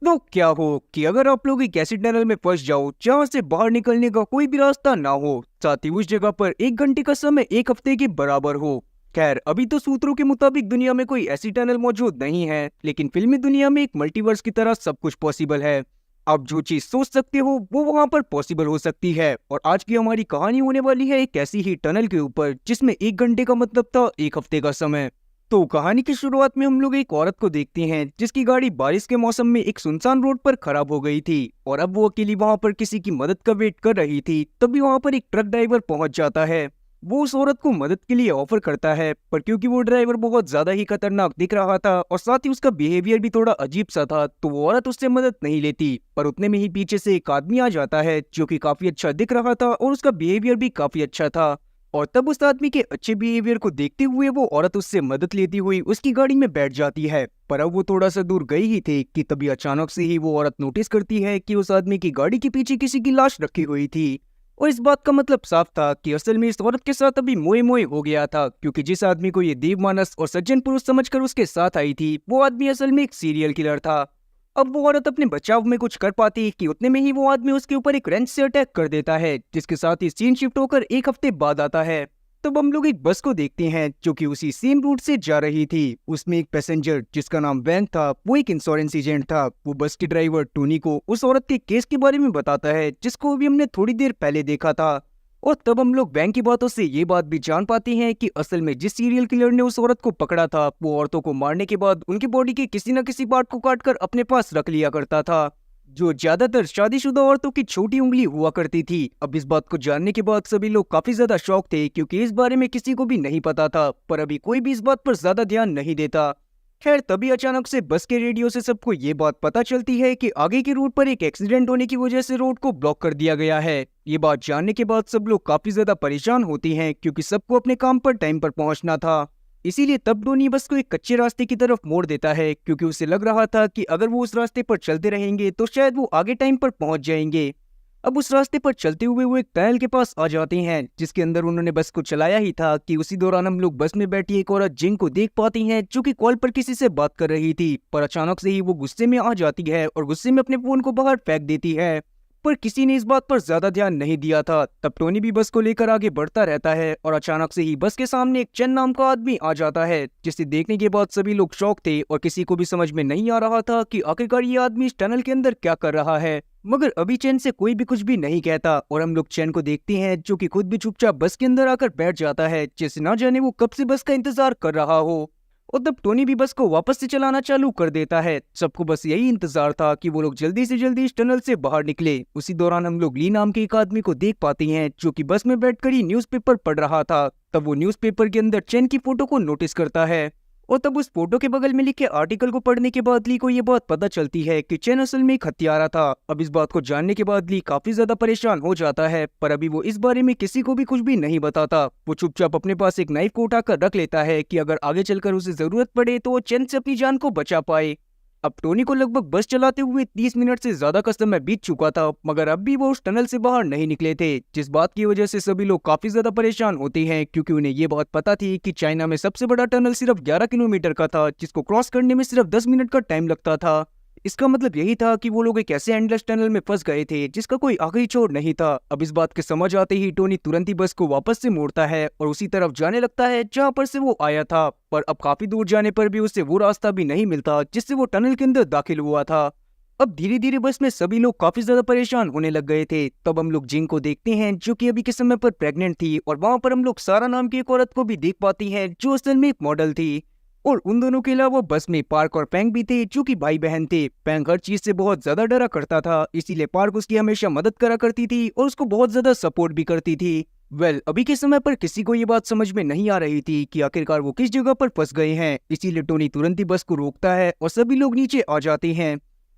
तो क्या हो कि अगर आप लोग एक ऐसे टनल में फंस जाओ जहां से बाहर निकलने का कोई भी रास्ता ना हो, साथ ही उस जगह पर 1 घंटे का समय 1 हफ्ते के बराबर हो। खैर, अभी तो सूत्रों के मुताबिक दुनिया में कोई ऐसी टनल मौजूद नहीं है, लेकिन फिल्मी दुनिया में एक मल्टीवर्स की तरह सब कुछ पॉसिबल है। आप जो चीज सोच सकते हो वो वहां पर पॉसिबल हो सकती है। और आज की हमारी कहानी होने वाली है एक ऐसी ही टनल के ऊपर जिसमें 1 घंटे का मतलब था 1 हफ्ते का समय। तो कहानी की शुरुआत में हम लोग एक औरत को देखते हैं जिसकी गाड़ी बारिश के मौसम में एक सुनसान रोड पर खराब हो गई थी, और अब वो अकेली वहां पर किसी की मदद का वेट कर रही थी। तभी वहां पर एक ट्रक ड्राइवर पहुंच जाता है। वो उस औरत को मदद के लिए ऑफर करता है, पर क्योंकि वो ड्राइवर बहुत ज्यादा ही खतरनाक दिख रहा था और साथ ही उसका बिहेवियर भी थोड़ा अजीब सा था, तो वो औरत उससे मदद नहीं लेती। पर उतने में ही पीछे से एक आदमी आ जाता है जो कि काफी अच्छा दिख रहा था और उसका बिहेवियर भी काफी अच्छा था। और तब उस आदमी के अच्छे बिहेवियर को देखते हुए वो औरत उससे मदद लेती हुई उसकी गाड़ी में बैठ जाती है। पर अब वो थोड़ा सा दूर गई ही थे कि तभी अचानक से ही वो औरत नोटिस करती है कि उस आदमी की गाड़ी के पीछे किसी की लाश रखी हुई थी। और इस बात का मतलब साफ था कि असल में इस औरत के साथ अभी मोए मोए हो गया था, क्योंकि जिस आदमी को ये देवमानस और सज्जन पुरुष समझकर उसके साथ आई थी वो आदमी असल में एक सीरियल किलर था। अब वो औरत अपने बचाव में कुछ कर पाती कि उतने में ही वो आदमी उसके ऊपर एक रेंच से अटैक कर देता है, जिसके साथ ही सीन शिफ्ट होकर 1 हफ्ते बाद आता है। तब हम लोग एक बस को देखते हैं जो कि उसी सेम रूट से जा रही थी। उसमें एक पैसेंजर जिसका नाम वैन था, वो एक इंश्योरेंस एजेंट था। वो बस के ड्राइवर टोनी को उस औरत के केस के बारे में बताता है जिसको अभी हमने थोड़ी देर पहले देखा था। और तब हम लोग बैंक की बातों से ये बात भी जान पाते हैं कि असल में जिस सीरियल किलर ने उस औरत को पकड़ा था वो औरतों को मारने के बाद उनकी बॉडी के किसी न किसी पार्ट को काट कर अपने पास रख लिया करता था, जो ज्यादातर शादीशुदा औरतों की छोटी उंगली हुआ करती थी। अब इस बात को जानने के बाद सभी लोग काफी ज्यादा शॉक थे, क्योंकि इस बारे में किसी को भी नहीं पता था। पर अभी कोई भी इस बात पर ज्यादा ध्यान नहीं देता। खैर, तभी अचानक से बस के रेडियो से सबको ये बात पता चलती है कि आगे की रूट पर एक एक्सीडेंट होने की वजह से रोड को ब्लॉक कर दिया गया है। ये बात जानने के बाद सब लोग काफी ज्यादा परेशान होती हैं, क्योंकि सबको अपने काम पर टाइम पर पहुंचना था। इसीलिए तब टोनी बस को एक कच्चे रास्ते की तरफ मोड़ देता है, क्योंकि उसे लग रहा था कि अगर वो उस रास्ते पर चलते रहेंगे तो शायद वो आगे टाइम पर पहुंच जाएंगे। अब उस रास्ते पर चलते हुए वो एक टनल के पास आ जाते हैं जिसके अंदर उन्होंने बस को चलाया ही था कि उसी दौरान हम लोग बस में बैठी एक औरत जिंग को देख पाती हैं जो कि कॉल पर किसी से बात कर रही थी। पर अचानक से ही वो गुस्से में आ जाती है और गुस्से में अपने फोन को बाहर फेंक देती है। पर किसी ने इस बात पर ज्यादा ध्यान नहीं दिया था। तब टोनी भी बस को लेकर आगे बढ़ता रहता है और अचानक से ही बस के सामने एक चेन नाम का आदमी आ जाता है, जिसे देखने के बाद सभी लोग शॉक थे और किसी को भी समझ में नहीं आ रहा था कि आखिरकार ये आदमी इस टनल के अंदर क्या कर रहा है। मगर अभी चैन से कोई भी कुछ भी नहीं कहता और हम लोग चैन को देखते हैं जो कि खुद भी चुपचाप बस के अंदर आकर बैठ जाता है, जैसे ना जाने वो कब से बस का इंतजार कर रहा हो। और तब टोनी भी बस को वापस से चलाना चालू कर देता है। सबको बस यही इंतजार था कि वो लोग जल्दी से जल्दी इस टनल से बाहर निकले। उसी दौरान हम लोग ली नाम के एक आदमी को देख पाते हैं जो कि बस में बैठकर ही न्यूज़पेपर पढ़ रहा था। तब वो न्यूज़पेपर के अंदर चैन की फोटो को नोटिस करता है, और तब उस फोटो के बगल में लिखे आर्टिकल को पढ़ने के बाद ली को ये बात पता चलती है कि चैन असल में एक हत्यारा था। अब इस बात को जानने के बाद ली काफी ज्यादा परेशान हो जाता है, पर अभी वो इस बारे में किसी को भी कुछ भी नहीं बताता। वो चुपचाप अपने पास एक नाइफ को उठाकर रख लेता है कि अगर आगे चलकर उसे जरूरत पड़े तो वो चैन से अपनी जान को बचा पाए। अब टोनी को लगभग बस चलाते हुए 30 मिनट से ज्यादा का समय बीत चुका था, मगर अब भी वो उस टनल से बाहर नहीं निकले थे, जिस बात की वजह से सभी लोग काफी ज्यादा परेशान होते हैं, क्योंकि उन्हें ये बात पता थी कि चाइना में सबसे बड़ा टनल सिर्फ 11 किलोमीटर का था, जिसको क्रॉस करने में सिर्फ 10 मिनट का टाइम लगता था। इसका मतलब यही था कि वो लोग एक ऐसे एंडलेस टनल में फंस गए थे जिसका कोई आखिरी छोर नहीं था। अब इस बात के समझ आते ही टोनी तुरंत ही बस को वापस से मोड़ता है और उसी तरफ जाने लगता है जहां पर से वो आया था। पर अब काफी दूर जाने पर भी उसे वो रास्ता भी नहीं मिलता जिससे वो टनल के अंदर दाखिल हुआ था। अब धीरे धीरे बस में सभी लोग काफी ज्यादा परेशान होने लग गए थे। तब हम लोग जिंग को देखते हैं जो कि अभी के समय पर प्रेग्नेंट थी, और वहां पर हम लोग सारा नाम की एक औरत को भी देख पाती हैं जो असल में एक मॉडल थी। और उन दोनों के अलावा बस में पार्क और पैंग भी थे जो कि भाई बहन थे। पैंग हर चीज से बहुत ज्यादा डरा करता था, इसीलिए पार्क उसकी हमेशा मदद करा करती थी और उसको बहुत ज्यादा सपोर्ट भी करती थी। अभी के समय पर किसी को ये बात समझ में नहीं आ रही थी कि आखिरकार वो किस जगह पर फंस गए हैं, इसीलिए टोनी तुरंत ही बस को रोकता है और सभी लोग नीचे आ जाते हैं।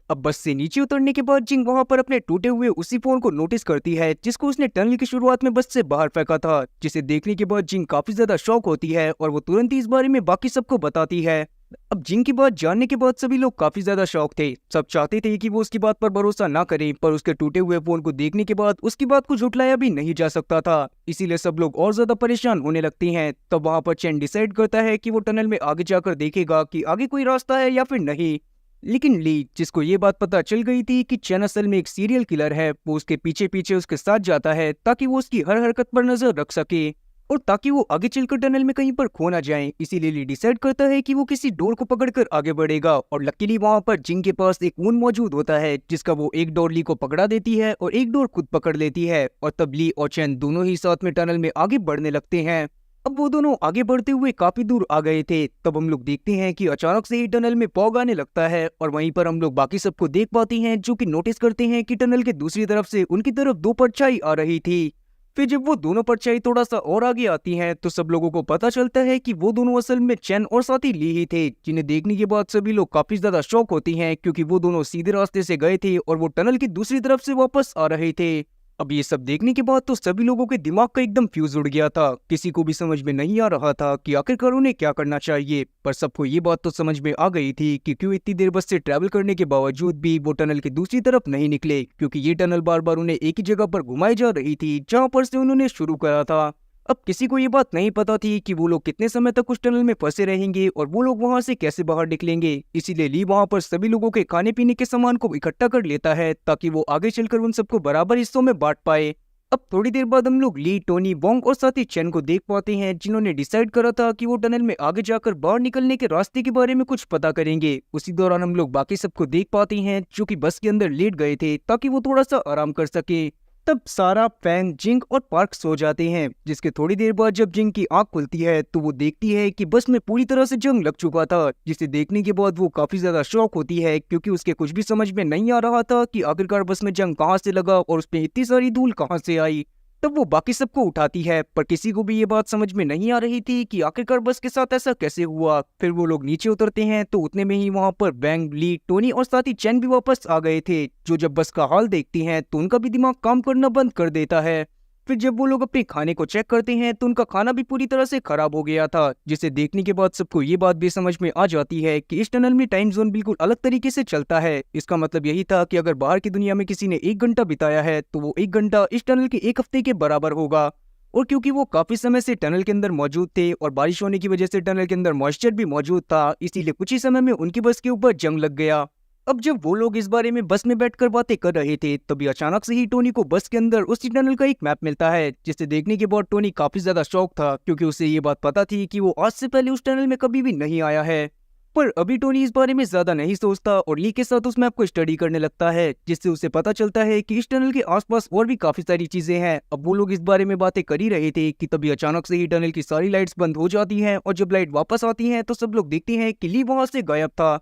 अब बस से नीचे उतरने के बाद जिंग वहां पर अपने टूटे हुए उसी फोन को नोटिस करती है जिसको उसने टनल की शुरुआत में बस से बाहर फेंका था, जिसे देखने के बाद जिंग काफी ज्यादा शॉक होती है और वो तुरंत ही इस बारे में बाकी सबको बताती है। अब जिंग की बात जानने के बाद सभी लोग काफी ज्यादा शॉक थे। सब चाहते थे कि वो उसकी बात पर भरोसा ना करें, पर उसके टूटे हुए फोन को देखने के बाद उसकी बात को झुठलाया भी नहीं जा सकता था, इसीलिए सब लोग और ज्यादा परेशान होने लगते हैं। तब वहां पर चैन डिसाइड करता है कि वो टनल में आगे जाकर देखेगा कि आगे कोई रास्ता है या फिर नहीं। लेकिन ली, जिसको ये बात पता चल गई थी कि चैन असल में एक सीरियल किलर है, वो उसके पीछे पीछे उसके साथ जाता है ताकि वो उसकी हर हरकत पर नजर रख सके और ताकि वो आगे चलकर टनल में कहीं पर खो ना जाए। इसीलिए ली डिसाइड करता है कि वो किसी डोर को पकड़कर आगे बढ़ेगा और लकीली वहां पर जिंग के पास एक ऊन मौजूद होता है, जिसका वो एक डोर ली को पकड़ा देती है और एक डोर खुद पकड़ लेती है और तब ली और चैन दोनों ही साथ में टनल में आगे बढ़ने लगते हैं। अब वो दोनों आगे बढ़ते हुए काफी दूर आ गए थे, तब हम लोग देखते हैं कि अचानक से ही टनल में फॉग आने लगता है और वहीं पर हम लोग बाकी सबको देख पाते हैं, जो कि नोटिस करते हैं कि टनल के दूसरी तरफ से उनकी तरफ दो परछाई आ रही थी। फिर जब वो दोनों परछाई थोड़ा सा और आगे आती हैं तो सब लोगों को पता चलता है कि वो दोनों असल में चैन और साथी ली ही थे, जिन्हें देखने के बाद सभी लोग काफी ज्यादा शॉक होती हैं, क्योंकि वो दोनों सीधे रास्ते से गए थे और वो टनल की दूसरी तरफ से वापस आ रहे थे। अब ये सब देखने के बाद तो सभी लोगों के दिमाग का एकदम फ्यूज उड़ गया था। किसी को भी समझ में नहीं आ रहा था कि आखिरकार उन्हें क्या करना चाहिए, पर सबको ये बात तो समझ में आ गई थी कि क्यों इतनी देर बस से ट्रैवल करने के बावजूद भी वो टनल की दूसरी तरफ नहीं निकले, क्योंकि ये टनल बार बार उन्हें एक ही जगह पर घुमाई जा रही थी जहाँ पर से उन्होंने शुरू करा था। अब किसी को ये बात नहीं पता थी कि वो लोग कितने समय तक उस टनल में फंसे रहेंगे और वो लोग वहां से कैसे बाहर निकलेंगे। इसीलिए ली वहां पर सभी लोगों के खाने पीने के सामान को इकट्ठा कर लेता है ताकि वो आगे चलकर उन सबको बराबर हिस्सों में बांट पाए। अब थोड़ी देर बाद हम लोग ली, टोनी, वोंग और साथ ही चैन को देख पाते हैं, जिन्होंने डिसाइड करा था कि वो टनल में आगे जाकर बाहर निकलने के रास्ते के बारे में कुछ पता करेंगे। उसी दौरान हम लोग बाकी सबको देख पाते हैं जो कि बस के अंदर लेट गए थे ताकि वो थोड़ा सा आराम कर सके। तब सारा, फैंग, जिंग और पार्क सो जाते हैं, जिसके थोड़ी देर बाद जब जिंग की आंख खुलती है तो वो देखती है कि बस में पूरी तरह से जंग लग चुका था, जिसे देखने के बाद वो काफी ज्यादा शॉक होती है, क्योंकि उसके कुछ भी समझ में नहीं आ रहा था कि आखिरकार बस में जंग कहाँ से लगा और उसमें इतनी सारी धूल कहाँ से आई। तब वो बाकी सबको उठाती है, पर किसी को भी ये बात समझ में नहीं आ रही थी कि आखिरकार बस के साथ ऐसा कैसे हुआ। फिर वो लोग नीचे उतरते हैं तो उतने में ही वहां पर बैंग, ली, टोनी और साथ ही चैन भी वापस आ गए थे, जो जब बस का हाल देखती हैं तो उनका भी दिमाग काम करना बंद कर देता है। फिर जब वो लोग अपने खाने को चेक करते हैं तो उनका खाना भी पूरी तरह से खराब हो गया था, जिसे देखने के बाद सबको ये बात भी समझ में आ जाती है कि इस टनल में टाइम जोन बिल्कुल अलग तरीके से चलता है। इसका मतलब यही था कि अगर बाहर की दुनिया में किसी ने 1 घंटा बिताया है तो वो 1 घंटा इस टनल के 1 हफ्ते के बराबर होगा। और क्योंकि वो काफी समय से टनल के अंदर मौजूद थे और बारिश होने की वजह से टनल के अंदर मॉइस्चर भी मौजूद था, इसीलिए कुछ ही समय में उनकी बस के ऊपर जंग लग गया। अब जब वो लोग इस बारे में बस में बैठकर बातें कर रहे थे तभी अचानक से ही टोनी को बस के अंदर उसी टनल का एक मैप मिलता है, जिसे देखने के बाद टोनी काफी ज्यादा शॉक था, क्योंकि उसे ये बात पता थी कि वो आज से पहले उस टनल में कभी भी नहीं आया है। पर अभी टोनी इस बारे में ज्यादा नहीं सोचता और ली के साथ उस मैप को स्टडी करने लगता है, जिससे उसे पता चलता है कि इस टनल के आसपास और भी काफी सारी चीजें हैं। अब वो लोग इस बारे में बातें कर ही रहे थे कि तभी अचानक से ही टनल की सारी लाइट्स बंद हो जाती हैं और जब लाइट वापस आती हैं तो सब लोग देखते हैं कि ली वहां से गायब था।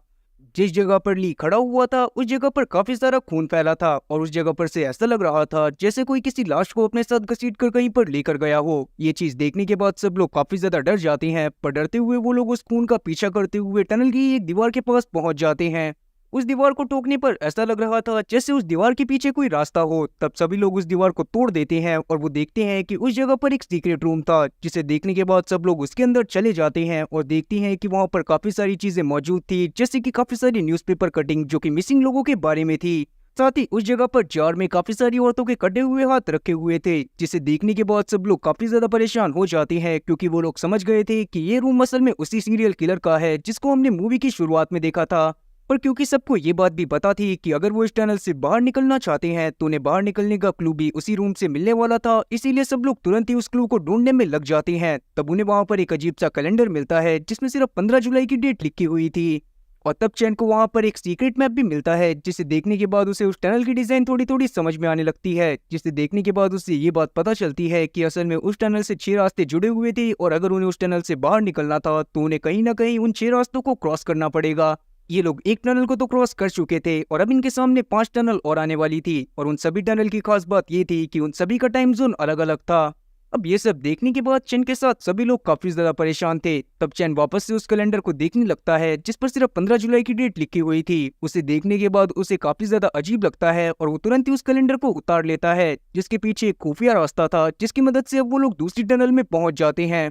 जिस जगह पर ली खड़ा हुआ था उस जगह पर काफी सारा खून फैला था और उस जगह पर से ऐसा लग रहा था जैसे कोई किसी लाश को अपने साथ घसीट कर कहीं पर लेकर गया हो। ये चीज देखने के बाद सब लोग काफी ज्यादा डर जाते हैं, पर डरते हुए वो लोग उस खून का पीछा करते हुए टनल की एक दीवार के पास पहुंच जाते हैं। उस दीवार को टोकने पर ऐसा लग रहा था जैसे उस दीवार के पीछे कोई रास्ता हो। तब सभी लोग उस दीवार को तोड़ देते हैं और वो देखते हैं कि उस जगह पर एक सीक्रेट रूम था, जिसे देखने के बाद सब लोग उसके अंदर चले जाते हैं और देखते हैं कि वहां पर काफी सारी चीजें मौजूद थी, जैसे कि काफी सारी न्यूज़पेपर कटिंग जो कि मिसिंग लोगों के बारे में थी। साथ ही उस जगह पर जार में काफी सारी औरतों के कटे हुए हाथ रखे हुए थे, जिसे देखने के बाद सब लोग काफी ज्यादा परेशान हो जाते हैं, क्योंकि वो लोग समझ गए थे कि ये रूम असल में उसी सीरियल किलर का है जिसको हमने मूवी की शुरुआत में देखा था। पर क्योंकि सबको ये बात भी पता थी कि अगर वो इस टनल से बाहर निकलना चाहते हैं तो उन्हें बाहर निकलने का क्लू भी उसी रूम से मिलने वाला था, इसीलिए सब लोग तुरंत ही उस क्लू को ढूंढने में लग जाते हैं। तब उन्हें वहां पर एक अजीब सा कैलेंडर मिलता है जिसमें सिर्फ 15 जुलाई की डेट लिखी हुई थी। और तब चैन को वहां पर एक सीक्रेट मैप भी मिलता है, जिसे देखने के बाद उसे उस टनल की डिजाइन थोड़ी थोड़ी समझ में आने लगती है, जिसे देखने के बाद उसे ये बात पता चलती है कि असल में उस टनल से 6 रास्ते जुड़े हुए थे और अगर उन्हें उस टनल से बाहर निकलना था तो उन्हें कहीं ना कहीं उन 6 रास्तों को क्रॉस करना पड़ेगा। ये लोग एक टनल को तो क्रॉस कर चुके थे और अब इनके सामने 5 टनल और आने वाली थी, और उन सभी टनल की खास बात ये थी कि उन सभी का टाइम जोन अलग अलग था। अब ये सब देखने के बाद चैन के साथ सभी लोग काफी ज्यादा परेशान थे। तब चैन वापस से उस कैलेंडर को देखने लगता है जिस पर सिर्फ 15 जुलाई की डेट लिखी हुई थी। उसे देखने के बाद उसे काफी ज्यादा अजीब लगता है और वो तुरंत ही उस कैलेंडर को उतार लेता है, जिसके पीछे एक खुफिया रास्ता था जिसकी मदद से अब वो लोग दूसरी टनल में पहुंच जाते हैं।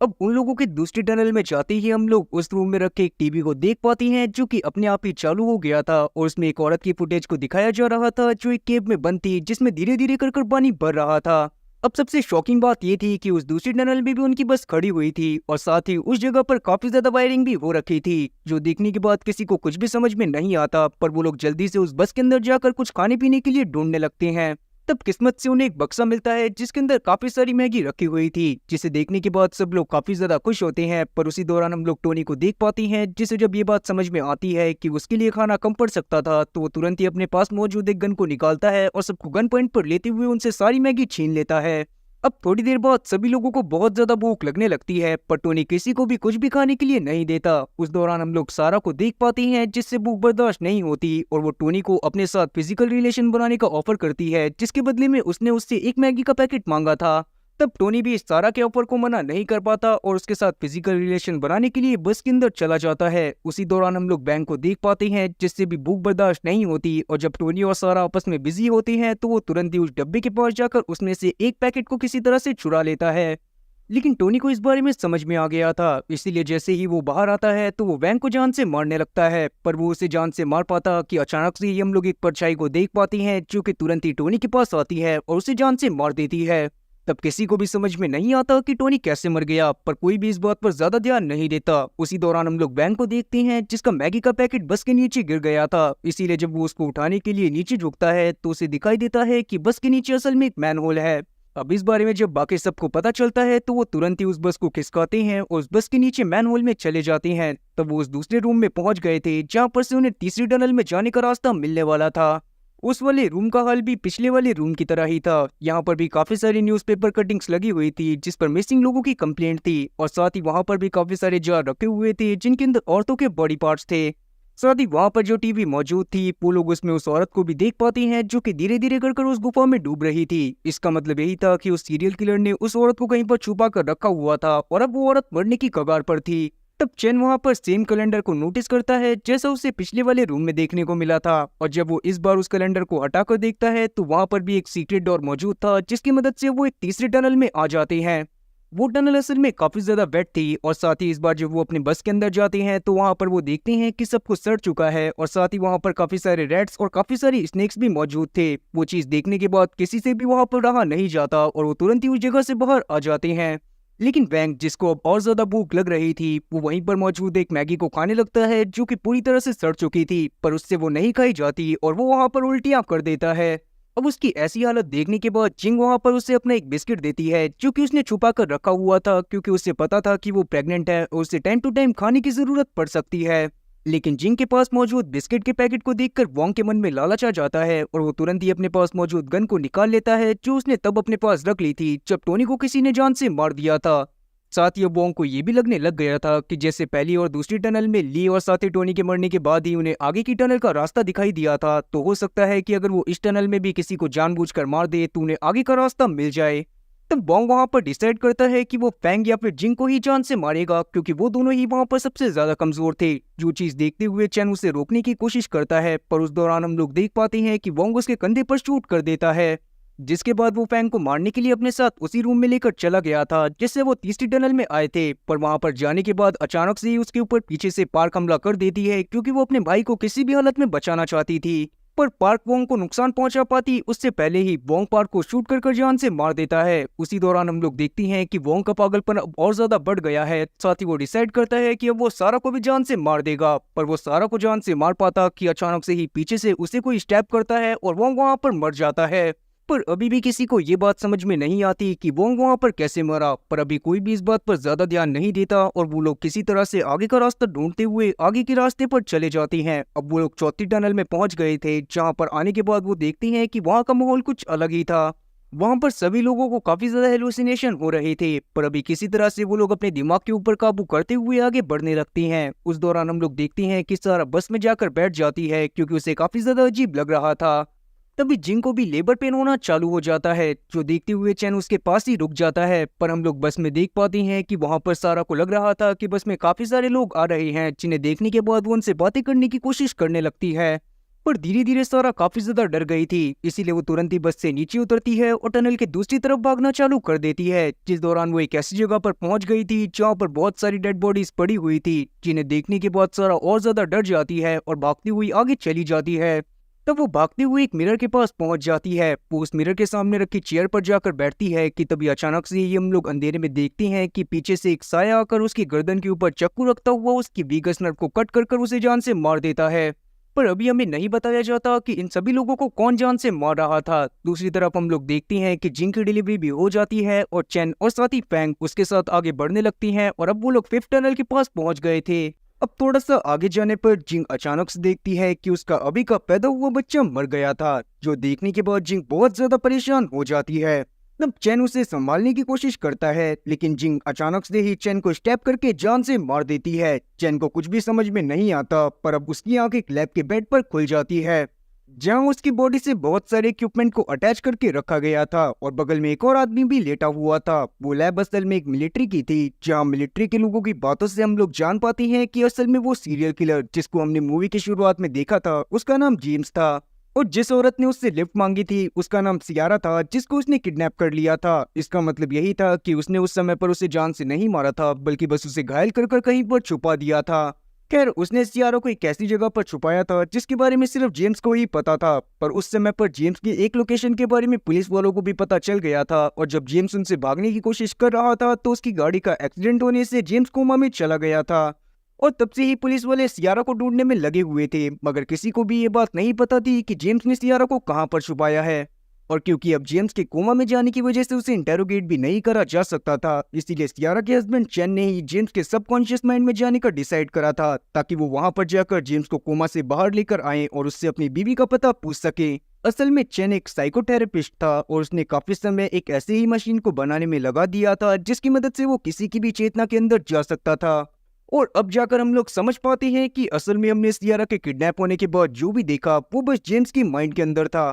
अब उन लोगों के दूसरी टनल में जाते ही हम लोग उस रूम में रखे एक टीवी को देख पाते हैं, जो कि अपने आप ही चालू हो गया था और उसमें एक औरत की फुटेज को दिखाया जा रहा था जो एक केव में बंद थी, जिसमें धीरे धीरे कर पानी भर रहा था। अब सबसे शॉकिंग बात ये थी कि उस दूसरी टनल में भी उनकी बस खड़ी हुई थी और साथ ही उस जगह पर काफी ज्यादा वायरिंग भी हो रखी थी, जो देखने के बाद किसी को कुछ भी समझ में नहीं आता। पर वो लोग जल्दी से उस बस के अंदर जाकर कुछ खाने पीने के लिए ढूंढने लगते हैं। तब किस्मत से उन्हें एक बक्सा मिलता है जिसके अंदर काफी सारी मैगी रखी हुई थी, जिसे देखने के बाद सब लोग काफी ज्यादा खुश होते हैं। पर उसी दौरान हम लोग टोनी को देख पाते हैं, जिसे जब ये बात समझ में आती है कि उसके लिए खाना कम पड़ सकता था, तो वो तुरंत ही अपने पास मौजूद एक गन को निकालता है और सबको गन पॉइंट पर लेते हुए उनसे सारी मैगी छीन लेता है। अब थोड़ी देर बाद सभी लोगों को बहुत ज्यादा भूख लगने लगती है, पर टोनी किसी को भी कुछ भी खाने के लिए नहीं देता। उस दौरान हम लोग सारा को देख पाते हैं, जिससे भूख बर्दाश्त नहीं होती और वो टोनी को अपने साथ फिजिकल रिलेशन बनाने का ऑफर करती है, जिसके बदले में उसने उससे एक मैगी का पैकेट मांगा था। तब टोनी भी इस सारा के ऑफर को मना नहीं कर पाता और उसके साथ फिजिकल रिलेशन बनाने के लिए बस के अंदर चला जाता है। उसी दौरान हम लोग बैंक को देख पाते हैं, जिससे भी भूख बर्दाश्त नहीं होती और जब टोनी और सारा आपस में बिजी होती हैं, तो वो तुरंत ही उस डब्बे के पास जाकर उसमें से एक पैकेट को किसी तरह से चुरा लेता है। लेकिन टोनी को इस बारे में समझ में आ गया था, इसीलिए जैसे ही वो बाहर आता है तो वो वैंग को जान से मारने लगता है। पर वो उसे जान से मार पाता कि अचानक से ही हम लोग एक परछाई को देख पाते हैं, जो कि तुरंत ही टोनी के पास आती है और उसे जान से मार देती है। तब किसी को भी समझ में नहीं आता कि टोनी कैसे मर गया, पर कोई भी इस बात पर ज्यादा ध्यान नहीं देता। उसी दौरान हम लोग वैंग को देखते हैं, जिसका मैगी का पैकेट बस के नीचे गिर गया था। इसीलिए जब वो उसको उठाने के लिए नीचे झुकता है तो उसे दिखाई देता है कि बस के नीचे असल में एक मैनहोल है। अब इस बारे में जब बाकी सबको पता चलता है तो वो तुरंत ही उस बस को खिसकाते हैं और उस बस के नीचे मैनहोल में चले जाते हैं। तब वो उस दूसरे रूम में पहुंच गए थे, जहाँ पर से उन्हें तीसरी टनल में जाने का रास्ता मिलने वाला था। उस वाले रूम का हाल भी पिछले वाले रूम की तरह ही था। यहाँ पर भी काफी सारी न्यूज़पेपर कटिंग्स लगी हुई थी, जिस पर मिसिंग लोगों की कंप्लेंट थी और साथ ही वहाँ पर भी काफी सारे जार रखे हुए थे, जिनके अंदर औरतों के बॉडी पार्ट्स थे। साथ ही वहाँ पर जो टीवी मौजूद थी, वो लोग उसमें उस औरत को भी देख पाते हैं, जो कि धीरे धीरे कर उस गुफा में डूब रही थी। इसका मतलब यही था कि उस सीरियल किलर ने उस औरत को कहीं पर छुपा कर रखा हुआ था और अब वो औरत मरने की कगार पर थी। तब चैन वहां पर सेम कैलेंडर को नोटिस करता है, जैसा उसे पिछले वाले रूम में देखने को मिला था। और जब वो इस बार उस कैलेंडर को हटाकर देखता है तो वहां पर भी एक सीक्रेट डोर मौजूद था, जिसकी मदद से वो एक तीसरे टनल में आ जाते हैं। वो टनल असल में काफी ज्यादा वेट थी और साथ ही इस बार जब वो अपने बस के अंदर जाते हैं तो वहां पर वो देखते हैं कि सब कुछ सड़ चुका है और साथ ही वहां पर काफी सारे रैट्स और काफी सारे स्नेक्स भी मौजूद थे। वो चीज देखने के बाद किसी से भी वहां पर रहा नहीं जाता और वो तुरंत ही उस जगह से बाहर आ जाते हैं। लेकिन वैंग, जिसको अब और ज्यादा भूख लग रही थी, वो वहीं पर मौजूद एक मैगी को खाने लगता है, जो कि पूरी तरह से सड़ चुकी थी, पर उससे वो नहीं खाई जाती और वो वहां पर उल्टियां कर देता है। अब उसकी ऐसी हालत देखने के बाद जिंग वहां पर उसे अपना एक बिस्किट देती है, जो कि उसने छुपा कर रखा हुआ था, क्योंकि उसे पता था कि वो प्रेग्नेंट है और उसे टाइम टू टाइम खाने की जरूरत पड़ सकती है। लेकिन जिंग के पास मौजूद बिस्किट के पैकेट को देखकर वोंग के मन में लालच आ जाता है और वो तुरंत ही अपने पास मौजूद गन को निकाल लेता है, जो उसने तब अपने पास रख ली थी जब टोनी को किसी ने जान से मार दिया था। साथ ही अब वोंग को ये भी लगने लग गया था कि जैसे पहली और दूसरी टनल में ली और साथ ही टोनी के मरने के बाद ही उन्हें आगे की टनल का रास्ता दिखाई दिया था, तो हो सकता है कि अगर वो इस टनल में भी किसी को जानबूझकर मार दे तो उन्हें आगे का रास्ता मिल जाए। तब वोंग वहां पर डिसाइड करता है कि वो फैंग या फिर जिंग को ही जान से मारेगा, क्योंकि वो दोनों ही वहां पर सबसे ज्यादा कमजोर थे। जो चीज देखते हुए चैन उसे रोकने की कोशिश करता है, पर उस दौरान हम लोग देख पाते हैं कि वोंग उसके कंधे पर शूट कर देता है, जिसके बाद वो फैंग को मारने के लिए अपने साथ उसी रूम में लेकर चला गया था, जिससे वो तीसरी टनल में आए थे। पर वहां पर जाने के बाद अचानक से ही उसके ऊपर पीछे से पार्क हमला कर देती है, क्योंकि वो अपने भाई को किसी भी हालत में बचाना चाहती थी। पर पार्क वोंग को नुकसान पहुंचा पाती उससे पहले ही वोंग पार्क को शूट कर जान से मार देता है। उसी दौरान हम लोग देखती हैं कि वोंग का पागलपन अब और ज्यादा बढ़ गया है। साथ ही वो डिसाइड करता है कि अब वो सारा को भी जान से मार देगा, पर वो सारा को जान से मार पाता कि अचानक से ही पीछे से उसे कोई स्टैप करता है और वोंग वहां पर मर जाता है। पर अभी भी किसी को ये बात समझ में नहीं आती कि वोंग वहां पर कैसे मरा, पर अभी कोई भी इस बात पर ज्यादा ध्यान नहीं देता और वो लोग किसी तरह से आगे का रास्ता ढूंढते हुए आगे के रास्ते पर चले जाते हैं। अब वो लोग चौथी टनल में पहुंच गए थे, जहां पर आने के बाद वो देखते हैं कि वहां का माहौल कुछ अलग ही था। वहां पर सभी लोगों को काफी ज्यादा हेलुसिनेशन हो रहे थे, पर अभी किसी तरह से वो लोग अपने दिमाग के ऊपर काबू करते हुए आगे बढ़ने लगते हैं। उस दौरान हम लोग देखते हैं कि सारा बस में जाकर बैठ जाती है, क्योंकि उसे काफी ज्यादा अजीब लग रहा था। तभी जिंग को भी लेबर पेन होना चालू हो जाता है, जो देखते हुए चैन उसके पास ही रुक जाता है। पर हम लोग बस में देख पाते हैं कि वहां पर सारा को लग रहा था कि बस में काफी सारे लोग आ रहे हैं, जिन्हें देखने के बाद वो उनसे बातें करने की कोशिश करने लगती है। पर धीरे धीरे सारा काफी ज्यादा डर गई थी, इसीलिए वो तुरंत ही बस से नीचे उतरती है और टनल के दूसरी तरफ भागना चालू कर देती है। जिस दौरान वो एक ऐसी जगह पर पहुंच गई थी जहाँ पर बहुत सारी डेड बॉडीज पड़ी हुई थी, जिन्हें देखने के बाद सारा और ज्यादा डर जाती है और भागती हुई आगे चली जाती है। तब वो भागते हुए एक मिरर के पास पहुंच जाती है। वो उस मिरर के सामने रखी चेयर पर जाकर बैठती है कि तभी अचानक से ही हम लोग अंधेरे में देखते हैं कि पीछे से एक साया आकर उसकी गर्दन के ऊपर चाकू रखता हुआ उसकी वीगस नर्व को कट कर उसे जान से मार देता है। पर अभी हमें नहीं बताया जाता कि इन सभी लोगों को कौन जान से मार रहा था। दूसरी तरफ हम लोग देखते हैं कि जिंग की डिलीवरी भी हो जाती है और चेन और साथ ही फैंग उसके साथ आगे बढ़ने लगती हैं और अब वो लोग फिफ्थ टनल के पास पहुंच गए थे। अब थोड़ा सा आगे जाने पर जिंग अचानक से देखती है कि उसका अभी का पैदा हुआ बच्चा मर गया था, जो देखने के बाद जिंग बहुत ज्यादा परेशान हो जाती है। तब चैन उसे संभालने की कोशिश करता है, लेकिन जिंग अचानक से ही चैन को स्टेप करके जान से मार देती है। चैन को कुछ भी समझ में नहीं आता, पर अब उसकी आंख एक लैब के बेड पर खुल जाती है, जहां उसकी बॉडी से बहुत सारे इक्विपमेंट को अटैच करके रखा गया था और बगल में एक और आदमी भी लेटा हुआ था। वो लैब असल में एक मिलिट्री की थी, जहां मिलिट्री के लोगों की बातों से हम लोग जान पाते हैं कि असल में वो सीरियल किलर जिसको हमने मूवी की शुरुआत में देखा था उसका नाम जेम्स था, और जिस औरत ने उससे लिफ्ट मांगी थी उसका नाम सियारा था, जिसको उसने किडनैप कर लिया था। इसका मतलब यही था कि उसने उस समय पर उसे जान से नहीं मारा था, बल्कि बस उसे घायल कर कहीं पर छुपा दिया था। खैर, उसने सियारा को एक ऐसी जगह पर छुपाया था जिसके बारे में सिर्फ जेम्स को ही पता था, पर उस समय पर जेम्स की एक लोकेशन के बारे में पुलिस वालों को भी पता चल गया था, और जब जेम्स उनसे भागने की कोशिश कर रहा था तो उसकी गाड़ी का एक्सीडेंट होने से जेम्स कोमा में चला गया था। और तब से ही पुलिस वाले सियारा को ढूंढने में लगे हुए थे, मगर किसी को भी ये बात नहीं पता थी कि जेम्स ने सियारा को कहां पर छुपाया है। और क्योंकि अब जेम्स के कोमा में जाने की वजह से उसे इंटेरोगेट भी नहीं करा जा सकता था, इसीलिए सियारा के हस्बैंड चैन ने ही जेम्स के सबकॉन्शियस माइंड में जाने का डिसाइड करा था, ताकि वो वहां पर जाकर जेम्स को कोमा से बाहर लेकर आए और उससे अपनी बीवी का पता पूछ सके। असल में चैन एक साइकोथेरेपिस्ट था और उसने काफी समय एक ऐसी ही मशीन को बनाने में लगा दिया था जिसकी मदद से वो किसी की भी चेतना के अंदर जा सकता था। और अब जाकर हम लोग समझ पाते हैं कि असल में हमने सियारा के किडनैप होने के बाद जो भी देखा वो बस जेम्स की माइंड के अंदर था।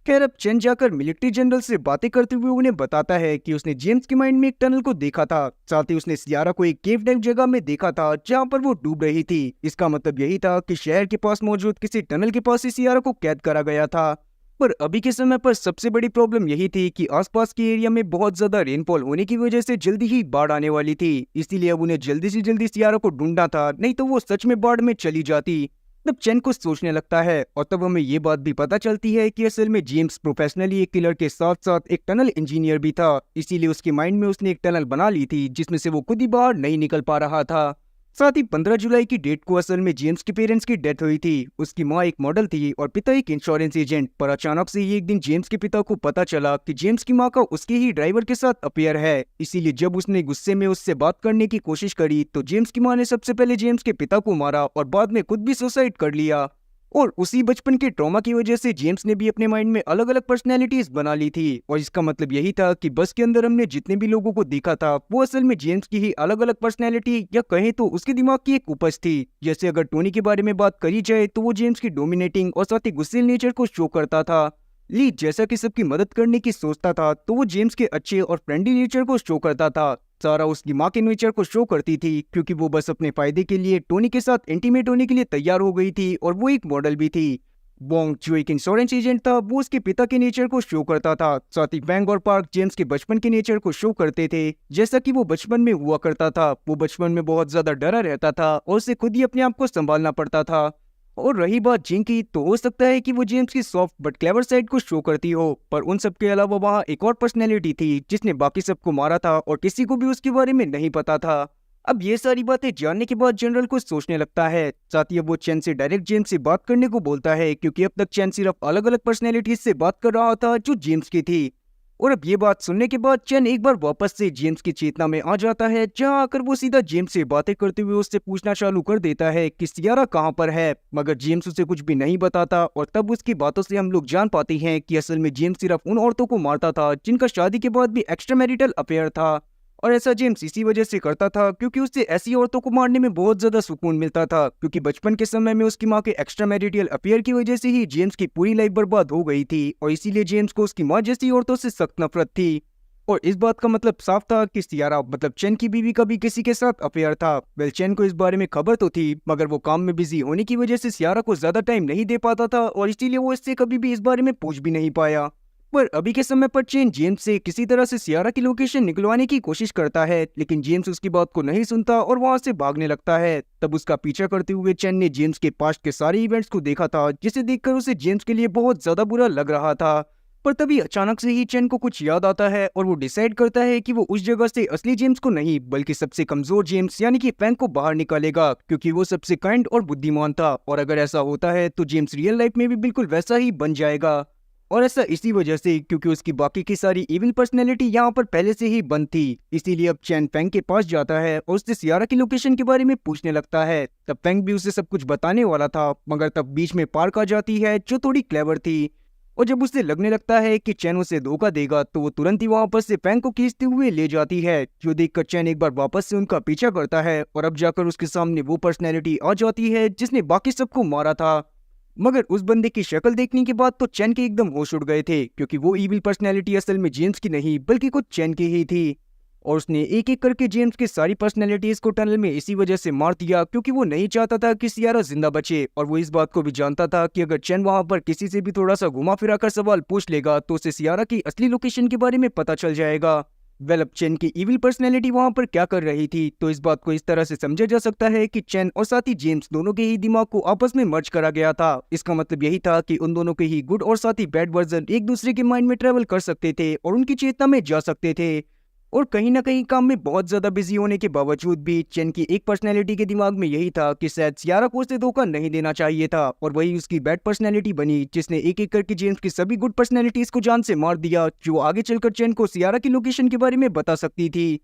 खैर, अब चेन जाकर मिलिट्री जनरल से बातें करते हुए उन्हें बताता है कि उसने जेम्स के माइंड में एक टनल को देखा था, साथ ही उसने सियारा को एक केव टाइप जगह में देखा था जहां पर वो डूब रही थी। इसका मतलब यही था कि शहर के पास मौजूद किसी टनल के पास ही सियारा को कैद करा गया था। पर अभी के समय पर सबसे बड़ी प्रॉब्लम यही थी कि आसपास के एरिया में बहुत ज्यादा रेनफॉल होने की वजह से जल्दी ही बाढ़ आने वाली थी, इसीलिए अब उन्हें जल्दी से जल्दी सियारा को ढूंढना था, नहीं तो वो सच में बाढ़ में चली जाती। तब चैन कुछ सोचने लगता है और तब हमें ये बात भी पता चलती है कि असल में जेम्स प्रोफेशनली एक किलर के साथ साथ एक टनल इंजीनियर भी था, इसीलिए उसके माइंड में उसने एक टनल बना ली थी जिसमें से वो खुद ही बाहर नहीं निकल पा रहा था। साथ ही 15 जुलाई की डेट को असल में जेम्स के पेरेंट्स की डेथ हुई थी। उसकी माँ एक मॉडल थी और पिता एक इंश्योरेंस एजेंट, पर अचानक से ही एक दिन जेम्स के पिता को पता चला कि जेम्स की माँ का उसके ही ड्राइवर के साथ अफेयर है। इसीलिए जब उसने गुस्से में उससे बात करने की कोशिश करी तो जेम्स की माँ ने सबसे पहले जेम्स के पिता को मारा और बाद में खुद भी सुसाइड कर लिया। और उसी बचपन के ट्रॉमा की वजह से जेम्स ने भी अपने माइंड में अलग अलग पर्सनैलिटीज बना ली थी, और इसका मतलब यही था कि बस के अंदर हमने जितने भी लोगों को देखा था वो असल में जेम्स की ही अलग अलग पर्सनैलिटी या कहें तो उसके दिमाग की एक उपज थी। जैसे अगर टोनी के बारे में बात करी जाए तो वो जेम्स की डोमिनेटिंग और साथ ही गुस्सेल नेचर को शो करता था। ली जैसा कि सबकी मदद करने की सोचता था तो वो जेम्स के अच्छे और फ्रेंडली नेचर को शो करता था। सारा उसकी माँ के नेचर को शो करती थी क्योंकि वो बस अपने फायदे के लिए टोनी के साथ इंटीमेट होने के लिए तैयार हो गई थी, और वो एक मॉडल भी थी। बॉन्ग जो एक इंश्योरेंस एजेंट था वो उसके पिता के नेचर को शो करता था। साथ ही बैंग और पार्क जेम्स के बचपन के नेचर को शो करते थे, जैसा कि वो बचपन में हुआ करता था। वो बचपन में बहुत ज्यादा डरा रहता था और उसे खुद ही अपने आप को संभालना पड़ता था। और रही बात जिंग की, तो हो सकता है कि वो जेम्स की सॉफ्ट बट क्लेवर साइड को शो करती हो, पर उन सब के अलावा वहाँ एक और पर्सनैलिटी थी जिसने बाकी सबको मारा था और किसी को भी उसके बारे में नहीं पता था। अब ये सारी बातें जानने के बाद जनरल कुछ सोचने लगता है, साथ ही अब वो चैन से डायरेक्ट जेम्स से बात करने को बोलता है, क्योंकि अब तक चैन सिर्फ अलग अलग पर्सनैलिटीज से बात कर रहा था जो जेम्स की थी। और अब ये बात सुनने के बाद चैन एक बार वापस से जेम्स की चेतना में आ जाता है, जहां आकर वो सीधा जेम्स से बातें करते हुए उससे पूछना चालू कर देता है कि सियारा कहां पर है, मगर जेम्स उसे कुछ भी नहीं बताता। और तब उसकी बातों से हम लोग जान पाते हैं कि असल में जेम्स सिर्फ उन औरतों को मारता था जिनका शादी के बाद भी एक्स्ट्रा मैरिटल अफेयर था, और ऐसा जेम्स इसी वजह से करता था क्योंकि उससे ऐसी औरतों को मारने में बहुत ज्यादा सुकून मिलता था, क्योंकि बचपन के समय में उसकी माँ के एक्स्ट्रा मैरिटल अफेयर की वजह से ही जेम्स की पूरी लाइफ बर्बाद हो गई थी, और इसीलिए जेम्स को उसकी माँ जैसी औरतों से सख्त नफरत थी। और इस बात का मतलब साफ था कि सियारा मतलब चैन की बीवी का भी किसी के साथ अफेयर था। वेल, चैन को इस बारे में खबर तो थी, मगर वो काम में बिजी होने की वजह से सियारा को ज्यादा टाइम नहीं दे पाता था, और इसीलिए वो इससे कभी भी इस बारे में पूछ भी नहीं पाया। पर अभी के समय पर चेन जेम्स से किसी तरह से सियारा की लोकेशन निकलवाने की कोशिश करता है, लेकिन जेम्स उसकी बात को नहीं सुनता और वहां से भागने लगता है। तब उसका पीछा करते हुए चेन ने जेम्स के पास्ट के सारे इवेंट्स को देखा था, जिसे देखकर उसे जेम्स के लिए बहुत ज्यादा बुरा लग रहा था। पर तभी अचानक से ही चेन को कुछ याद आता है और वो डिसाइड करता है कि वो उस जगह से असली जेम्स को नहीं बल्कि सबसे कमजोर जेम्स यानी कि फैंग को बाहर निकालेगा, क्योंकि वो सबसे काइंड और बुद्धिमान था। और अगर ऐसा होता है तो जेम्स रियल लाइफ में भी बिल्कुल वैसा ही बन जाएगा। और ऐसा इसी वजह से क्योंकि उसकी बाकी की सारी इविल पर्सनैलिटी यहाँ पर पहले से ही बंद थी। इसीलिए अब चैन फेंग के पास जाता है और उससे सियारा की लोकेशन के बारे में पूछने लगता है। तब फेंग भी उसे सब कुछ बताने वाला था, मगर तब बीच में पार्क आ जाती है जो थोड़ी क्लेवर थी। और जब उसे लगने लगता है कि चैन उसे धोखा देगा तो वो तुरंत ही वहां पर से फेंग को खींचते हुए ले जाती है, जो देखकर चैन एक बार वापस से उनका पीछा करता है और अब जाकर उसके सामने वो पर्सनैलिटी आ जाती है जिसने बाकी सबको मारा था। मगर उस बंदे की शक्ल देखने के बाद तो चैन के एकदम होश उड़ गए थे, क्योंकि वो इविल पर्सनैलिटी असल में जेम्स की नहीं बल्कि कुछ चैन की ही थी। और उसने एक एक करके जेम्स की सारी पर्सनैलिटीज को टनल में इसी वजह से मार दिया, क्योंकि वो नहीं चाहता था कि सियारा जिंदा बचे। और वो इस बात को भी जानता था कि अगर चैन वहां पर किसी से भी थोड़ा सा घुमा फिरा कर सवाल पूछ लेगा तो उसे सियारा की असली लोकेशन के बारे में पता चल जाएगा। अब चैन की इविल पर्सनैलिटी वहां पर क्या कर रही थी, तो इस बात को इस तरह से समझा जा सकता है कि चैन और साथ ही जेम्स दोनों के ही दिमाग को आपस में मर्ज करा गया था। इसका मतलब यही था कि उन दोनों के ही गुड और साथ ही बैड वर्जन एक दूसरे के माइंड में ट्रेवल कर सकते थे और उनकी चेतना में जा सकते थे। और कहीं ना कहीं काम में बहुत ज्यादा बिजी होने के बावजूद भी चेन की एक पर्सनैलिटी के दिमाग में यही था कि शायद सियारा को उसे धोखा नहीं देना चाहिए था, और वही उसकी बैड पर्सनैलिटी बनी जिसने एक एक करके जेम्स की सभी गुड पर्सनैलिटीज को जान से मार दिया, जो आगे चलकर चेन को सियारा की लोकेशन के बारे में बता सकती थी।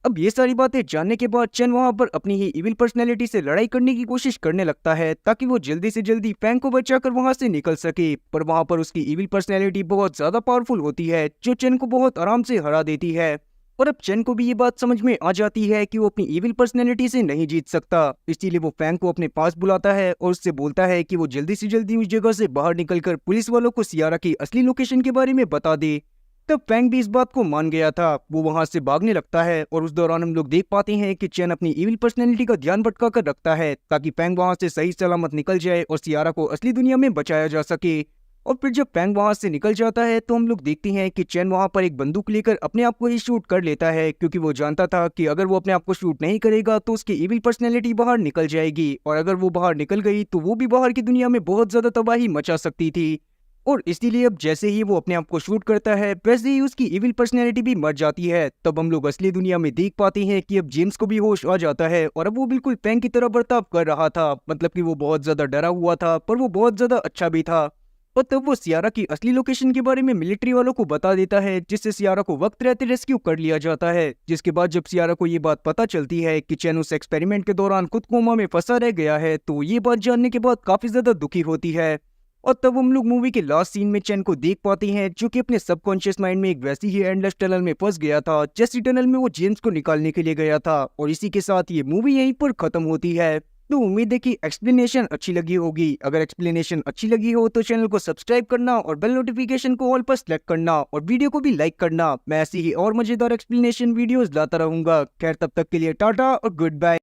अब ये सारी बातें जानने के बाद चेन वहां पर अपनी ही इविल पर्सनैलिटी से लड़ाई करने की कोशिश करने लगता है, ताकि वो जल्दी से जल्दी फैंग को बचाकर वहां से निकल सके। पर वहां पर उसकी इविल पर्सनैलिटी बहुत ज्यादा पावरफुल होती है, जो चेन को बहुत आराम से हरा देती है। और अब चेन को भी ये बात समझ में आ जाती है कि वो अपनी इविल पर्सनैलिटी से नहीं जीत सकता। इसीलिए वो फैंग को अपने पास बुलाता है और उससे बोलता है कि वो जल्दी से जल्दी उस जगह से बाहर निकलकर पुलिस वालों को सियारा की असली लोकेशन के बारे में बता दे। तब फैंग भी इस बात को मान गया था। वो वहां से भागने लगता है और उस दौरान हम लोग देख पाते हैं कि चेन अपनी इविल पर्सनैलिटी का ध्यान भटका कर रखता है, ताकि फैंग वहां से सही सलामत निकल जाए और सियारा को असली दुनिया में बचाया जा सके। और फिर जब फैंग वहां से निकल जाता है तो हम लोग देखते हैं कि चैन वहां पर एक बंदूक लेकर अपने आप को ही शूट कर लेता है, क्योंकि वो जानता था कि अगर वो अपने आप को शूट नहीं करेगा तो उसकी इविल पर्सनैलिटी बाहर निकल जाएगी, और अगर वो बाहर निकल गई तो वो भी बाहर की दुनिया में बहुत ज्यादा तबाही मचा सकती थी। और इसीलिए अब जैसे ही वो अपने आप को शूट करता है वैसे ही उसकी इविल पर्सनैलिटी भी मर जाती है। तब हम लोग असली दुनिया में देख पाते हैं कि अब जेम्स को भी होश आ जाता है और अब वो बिल्कुल फैंग की तरह बर्ताव कर रहा था, मतलब कि वो बहुत ज्यादा डरा हुआ था पर वो बहुत ज्यादा अच्छा भी था। और तब वो सियारा की असली लोकेशन के बारे में मिलिट्री वालों को बता देता है, जिससे सियारा को वक्त रहते रेस्क्यू कर लिया जाता है। जिसके बाद जब सियारा को ये बात पता चलती है कि चैन उस एक्सपेरिमेंट के दौरान खुद कोमा में फंसा रह गया है, तो ये बात जानने के बाद काफी ज्यादा दुखी होती है। और तब हम लोग मूवी के लास्ट सीन में चैन को देख पाते हैं, जो कि अपने सबकॉन्शियस माइंड में एक वैसी ही एंडलेस टनल में फंस गया था जैसी टनल में वो जेम्स को निकालने के लिए गया था। और इसी के साथ ये मूवी यहीं पर खत्म होती है। तो उम्मीद है कि एक्सप्लेनेशन अच्छी लगी होगी। अगर एक्सप्लेनेशन अच्छी लगी हो तो चैनल को सब्सक्राइब करना और बेल नोटिफिकेशन को ऑल पर सेलेक्ट करना और वीडियो को भी लाइक करना। मैं ऐसी ही और मजेदार एक्सप्लेनेशन वीडियोस लाता रहूंगा। खैर तब तक के लिए टाटा और गुड बाय।